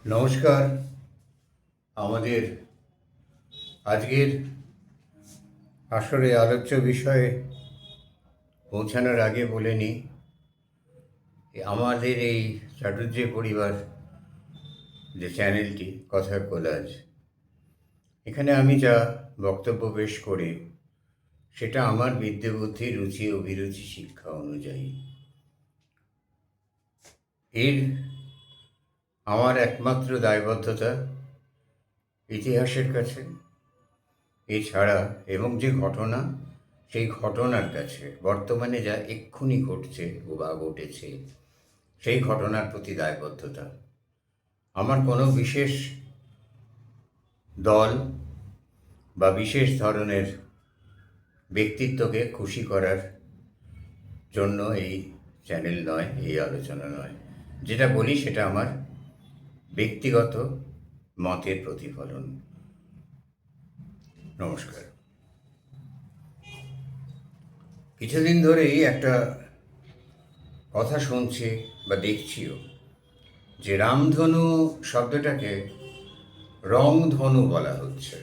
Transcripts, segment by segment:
নমস্কার। আমাদের আজকের আসরে আলোচ্য বিষয়ে পৌঁছানোর আগে বলে নিই, আমাদের এই চাটুর্যে পরিবার যে চ্যানেলটি কথার কোলাজ, এখানে আমি যা বক্তব্য পেশ করি সেটা আমার বিদ্যে বুদ্ধি রুচি অভিরুচি শিক্ষা অনুযায়ী। এর আমার একমাত্র দায়বদ্ধতা ইতিহাসের কাছে, এছাড়া এবং যে ঘটনা, সেই ঘটনার কাছে বর্তমানে যা এক্ষুনি ঘটছে বা ঘটেছে সেই ঘটনার প্রতি দায়বদ্ধতা। আমার কোনো বিশেষ দল বা বিশেষ ধরনের ব্যক্তিত্বকে খুশি করার জন্য এই চ্যানেল নয়, এই আলোচনা নয়। যেটা বলি সেটা আমার ব্যক্তিগত মতের প্রতিফলন। নমস্কার। কিছুদিন ধরেই একটা কথা শুনছি বা দেখছিও যে রামধনু শব্দটাকে রংধনু বলা হচ্ছে।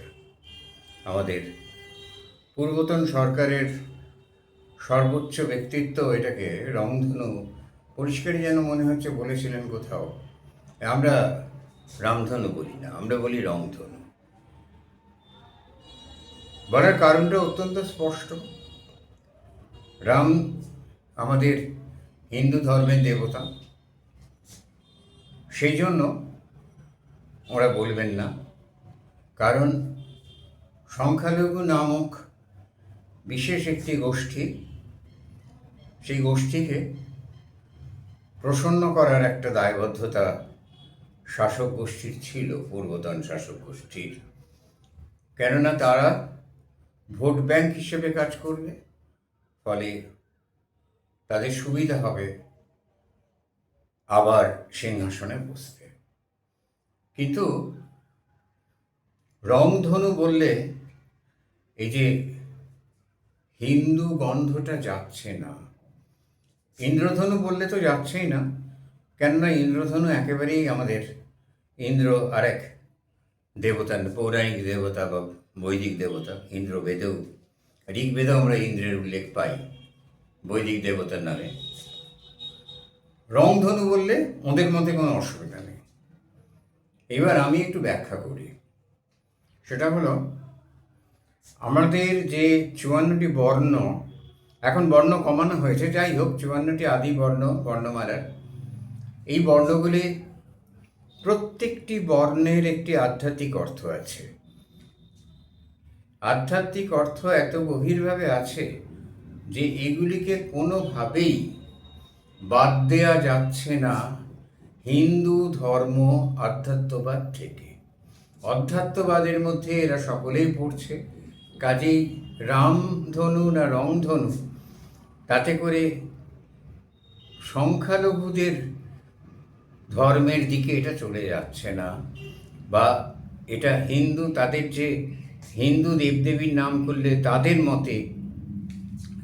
আমাদের পূর্বতন সরকারের সর্বোচ্চ ব্যক্তিত্ব এটাকে রংধনু পরিষ্কারই যেন মনে হচ্ছে বলেছিলেন কোথাও, আমরা রামধনু বলি না, আমরা বলি রংধনু। বলার কারণটা অত্যন্ত স্পষ্ট। রাম আমাদের হিন্দু ধর্মের দেবতা, সেই জন্য ওরা বলবেন না, কারণ সংখ্যালঘু নামক বিশেষ একটি গোষ্ঠী, সেই গোষ্ঠীকে প্রসন্ন করার একটা দায়বদ্ধতা শাসক গোষ্ঠীর ছিল, পূর্বতন শাসক গোষ্ঠীর। কেননা তারা ভোট ব্যাংক হিসেবে কাজ করবে, ফলে তাদের সুবিধা হবে আবার সিংহাসনে বসতে। কিন্তু রংধনু বললে এই যে হিন্দু গন্ধটা যাচ্ছে না। ইন্দ্রধনু বললে তো যাচ্ছেই না, কেননা ইন্দ্রধনু একেবারেই আমাদের ইন্দ্র আরেক দেবতা, পৌরাণিক দেবতা বা বৈদিক দেবতা। ইন্দ্র বেদেও, ঋগ্বেদেও আমরা ইন্দ্রের উল্লেখ পাই বৈদিক দেবতার নামে। রংধনু বললে ওদের মধ্যে কোনো অসুবিধা নেই। এবার আমি একটু ব্যাখ্যা করি। সেটা হলো, আমাদের যে ৫৪টি বর্ণ, এখন বর্ণ কমানো হয়েছে, যাই হোক, ৫৪টি আদি বর্ণ, বর্ণমালার এই বর্ণগুলি প্রত্যেকটি বর্ণের একটি আধ্যাত্মিক অর্থ আছে। আধ্যাত্মিক অর্থ এত গভীরভাবে আছে যে এগুলিকে কোনোভাবেই বাদ দেওয়া যাচ্ছে না হিন্দু ধর্ম আধ্যাত্মবাদ থেকে। অধ্যাত্মবাদের মধ্যে এরা সকলেই পড়ছে। কাজেই রামধনু না রংধনু, তাতে করে সংখ্যালঘুদের ধর্মের দিকে এটা চলে যাচ্ছে না, বা এটা হিন্দু, তাদের যে হিন্দু দেবদেবীর নাম করলে তাদের মতে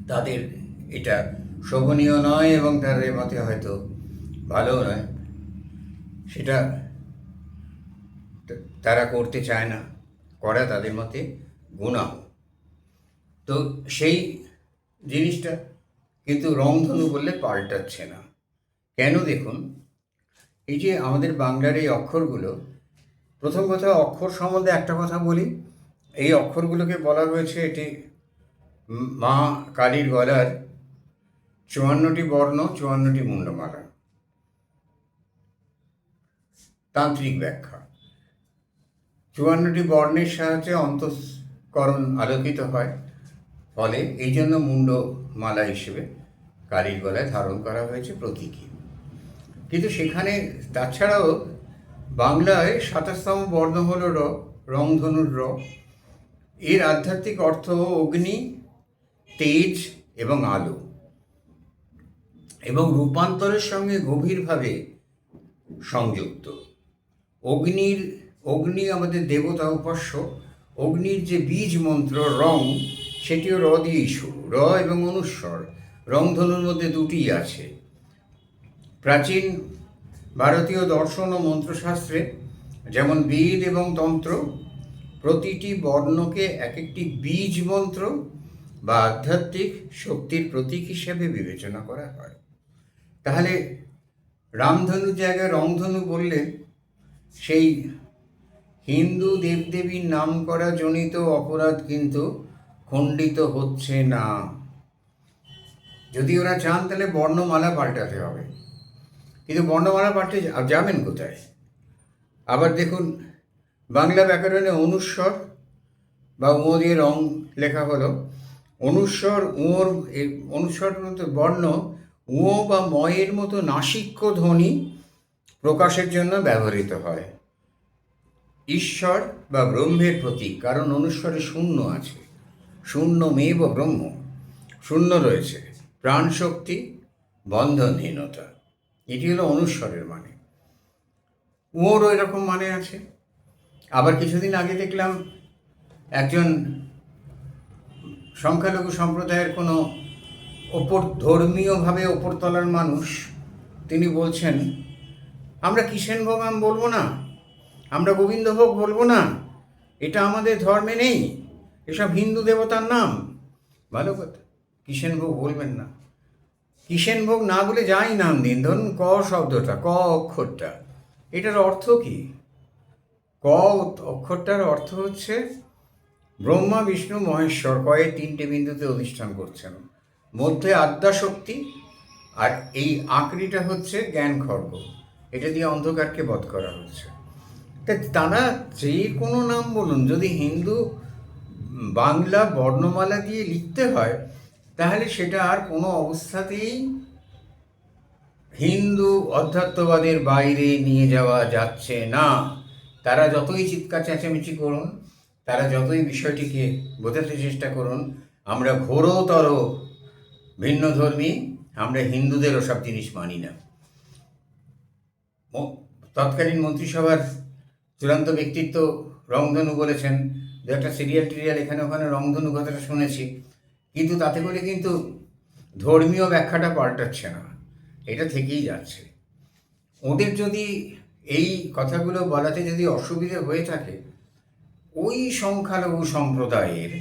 তাদের এটা শোভনীয় নয় এবং তাদের মতে হয়তো ভালো নয়, সেটা তারা করতে চায় না, করা তাদের মতে গুনাহ। তো সেই জিনিসটা কিন্তু রংধনু বললে পাল্টাচ্ছে না। কেন? দেখুন, এই যে আমাদের বাংলার এই অক্ষরগুলো, প্রথম কথা অক্ষর সম্বন্ধে একটা কথা বলি। এই অক্ষরগুলোকে বলা হয়েছে, এটি মা কালীর গলার ৫৪টি বর্ণ, ৫৪টি মুন্ডমালা। তান্ত্রিক ব্যাখ্যা, ৫৪টি বর্ণের সাহায্যে অন্তঃকরণ আলোকিত হয়, ফলে এই জন্য মুন্ডমালা হিসেবে কালীর গলায় ধারণ করা হয়েছে প্রতীকী। কিন্তু সেখানে তাছাড়াও বাংলায় ২৭তম বর্ণ হল র, রংধনুর র। এর আধ্যাত্মিক অর্থ অগ্নি, তেজ এবং আলো, এবং রূপান্তরের সঙ্গে গভীরভাবে সংযুক্ত। অগ্নি আমাদের দেবতা উপাস্য। অগ্নির যে বীজ মন্ত্র রং, সেটিও র দিয়েই শুরু, র এবং অনুস্বর। রংধনুর মধ্যে দুটিই আছে। প্রাচীন ভারতীয় দর্শন ও মন্ত্রশাস্ত্রে যেমন বেদ এবং তন্ত্র প্রতিটি বর্ণকে এক একটি বীজ মন্ত্র বা আধ্যাত্মিক শক্তির প্রতীক হিসেবে বিবেচনা করা হয়। তাহলে রামধনুর জায়গায় রংধনু বললে সেই হিন্দু দেবদেবীর নাম করা জনিত অপরাধ কিন্তু খণ্ডিত হচ্ছে না। যদি ওরা চান তাহলে বর্ণমালা পাল্টাতে হবে, কিন্তু বর্ণমালা পাল্টে যাবেন কোথায়? আবার দেখুন, বাংলা ব্যাকরণে অনুস্বর বা ও দিয়ে রং লেখা হলো, অনুস্বর ওর অনুস্বর মতো বর্ণ ও বা ময়ের মতো নাসিক্য ধ্বনি প্রকাশের জন্য ব্যবহৃত হয়। ঈশ্বর বা ব্রহ্মের প্রতীক, কারণ অনুস্বরে শূন্য আছে, শূন্যমেব ব্রহ্ম, শূন্য রয়েছে, প্রাণশক্তি, বন্ধনহীনতা, এটি হলো অনুস্বরের মানে। ওরও এরকম মানে আছে। আবার কিছুদিন আগে দেখলাম একজন সংখ্যালঘু সম্প্রদায়ের কোনো ধর্মীয়ভাবে ওপরতলার মানুষ, তিনি বলছেন আমরা কিষেনভোগ আম বলবো না, আমরা গোবিন্দভোগ বলবো না, এটা আমাদের ধর্মে নেই, এসব হিন্দু দেবতার নাম। ভালো কথা, কিষেনভোগ বলবেন না, কিষেনভোগ না বলে যাই নাম দিন। ধরুন ক শব্দটা, ক অক্ষরটা, এটার অর্থ কি? ক অক্ষরটার অর্থ হচ্ছে ব্রহ্মা বিষ্ণু মহেশ্বর, কয়ের তিনটে বিন্দুতে অধিষ্ঠান করছেন, মধ্যে আদ্যাশক্তি, আর এই আকৃতিটা হচ্ছে জ্ঞান খড়গ, এটা দিয়ে অন্ধকারকে বধ করা হচ্ছে। তারা যে কোনো নাম বলুন, যদি হিন্দু বাংলা বর্ণমালা দিয়ে লিখতে হয় তাহলে সেটা আর কোনো অবস্থাতেই হিন্দু অধ্যাত্মবাদের বাইরে নিয়ে যাওয়া যাচ্ছে না। তারা যতই চিৎকার চেঁচামেচি করুন, তারা যতই বিষয়টিকে বোঝাতে চেষ্টা করুন আমরা ঘোরতর ভিন্নধর্মী, আমরা হিন্দুদের ওসব জিনিস মানি না। তৎকালীন মন্ত্রিসভার চূড়ান্ত ব্যক্তিত্ব রংধনু বলেছেন, দু একটা সিরিয়াল এখানে ওখানে রংধনু কথাটা শুনেছি, কিন্তু তাতে করে কিন্তু ধর্মীয় ব্যাখ্যাটা পাল্টাচ্ছে না, এটা থেকেই যাচ্ছে। ওদের যদি এই কথাগুলো বলাতে যদি অসুবিধে হয়ে থাকে ওই সংখ্যালঘু সম্প্রদায়ের,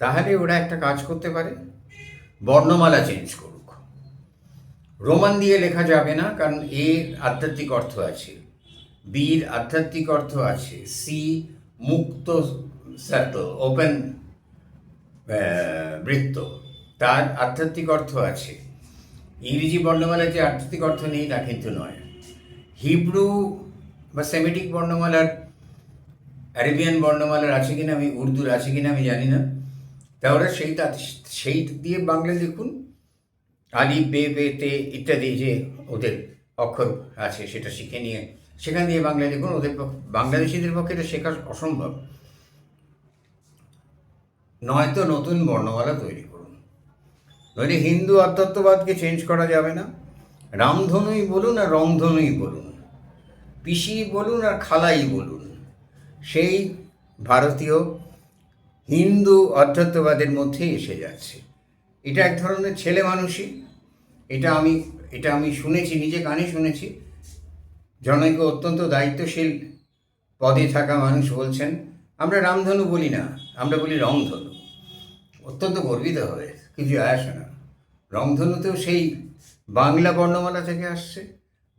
তাহলে ওরা একটা কাজ করতে পারে, বর্ণমালা চেঞ্জ করুক। রোমান দিয়ে লেখা যাবে না, কারণ এর আধ্যাত্মিক অর্থ আছে, বীর আধ্যাত্মিক অর্থ আছে, সি মুক্ত সার্কেল, ওপেন বৃত্ত, তার আধ্যাত্মিক অর্থ আছে। ইংরেজি বর্ণমালার যে আধ্যাত্মিক অর্থ নেই তা কিন্তু নয়। হিব্রু বা সেমিটিক বর্ণমালার, অ্যারেবিয়ান বর্ণমালার আছে কিনা, আমি উর্দুর আছে কিনা আমি জানি না, তাহলে সেই দিয়ে বাংলা লিখুন, আলি বে বে তে ইত্যাদি যে ওদের অক্ষর আছে সেটা শিখে নিয়ে সেখান দিয়ে বাংলা লিখুন। ওদের বাংলাদেশিদের পক্ষে এটা শেখা অসম্ভব, নয়তো নতুন বর্ণমালা তৈরি করুন। নইলে হিন্দু আধ্যাত্মবাদকে চেঞ্জ করা যাবে না। রামধনুই বলুন আর রংধনুই বলুন, পিসি বলুন আর খালাই বলুন, সেই ভারতীয় হিন্দু অধ্যাত্মবাদের মধ্যে এসে যাচ্ছে। এটা এক ধরনের ছেলে মানুষই, এটা আমি শুনেছি, নিজে কানে শুনেছি। জনৈক অত্যন্ত দায়িত্বশীল পদে থাকা মানুষ বলছেন আমরা রামধনু বলি না, আমরা বলি রংধনু। অত্যন্ত গর্বিত হবে, কিছু আসে না। রংধনুতেও সেই বাংলা বর্ণমালা থেকে আসছে।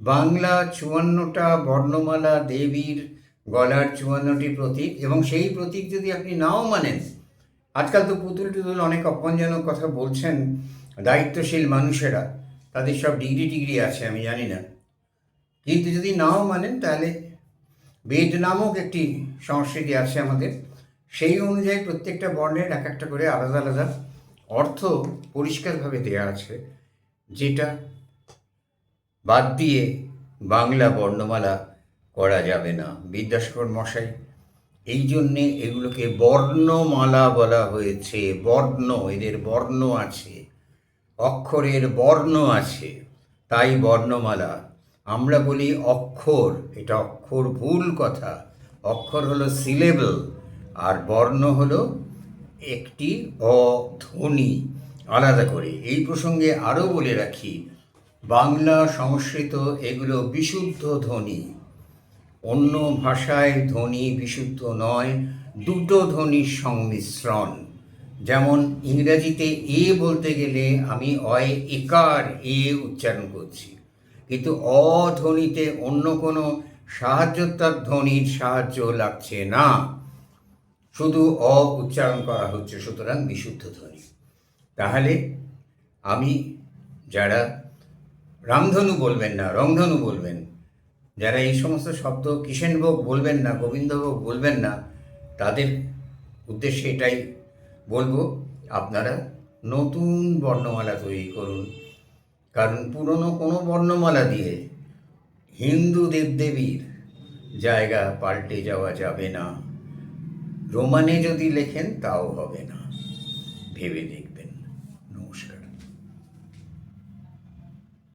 বাংলা 54টা বর্ণমালা, দেবীর গলার 54টি প্রতীক, এবং সেই প্রতীক যদি আপনি নাও মানেন, আজকাল তো পুতুল টুতুল অনেক অপমানজনক কথা বলছেন দায়িত্বশীল মানুষেরা, তাদের সব ডিগ্রি আছে আমি জানি না, কিন্তু যদি নাও মানেন তাহলে বেদ নামক একটি সংস্কৃতি আছে আমাদের, সেই অনুযায়ী প্রত্যেকটা বর্ণের এক একটা করে আলাদা আলাদা অর্থ পরিষ্কারভাবে দেওয়া আছে, যেটা বাদ দিয়ে বাংলা বর্ণমালা করা যাবে না। বিদ্যাসাগর মশাই এই জন্যে এগুলোকে বর্ণমালা বলা হয়েছে। বর্ণ, এদের বর্ণ আছে, অক্ষরের বর্ণ আছে, তাই বর্ণমালা। আমরা বলি অক্ষর, এটা অক্ষর ভুল কথা। অক্ষর হলো সিলেবল, আর বর্ণ হলো একটি অধ্বনি, আলাদা করে। এই প্রসঙ্গে আরও বলে রাখি, বাংলা, সংস্কৃত এগুলো বিশুদ্ধ ধ্বনি। অন্য ভাষায় ধ্বনি বিশুদ্ধ নয়, দুটো ধ্বনির সংমিশ্রণ। যেমন ইংরাজিতে এ বলতে গেলে আমি অয় একার এ উচ্চারণ করছি, কিন্তু অ ধ্বনিতে অন্য কোনো সাহায্যোত্তর ধ্বনির সাহায্য লাগছে না, শুধু অ উচ্চারণ করা হচ্ছে, সুতরাং বিশুদ্ধ ধ্বনি। তাহলে আমি, যারা রামধনু বলবেন না, রংধনু বলবেন, যারা এই সমস্ত শব্দ কিষেনভোগ বলবেন না, গোবিন্দভোগ বলবেন না, তাদের উদ্দেশ্যে এটাই বলবো, আপনারা নতুন বর্ণমালা তৈরি করুন। কারণ পুরনো কোনো বর্ণমালা দিয়ে হিন্দু দেবদেবীর জায়গা পাল্টে যাওয়া যাবে না। রোমানে যদি লেখেন তাও হবে না, ভেবে দেখুন।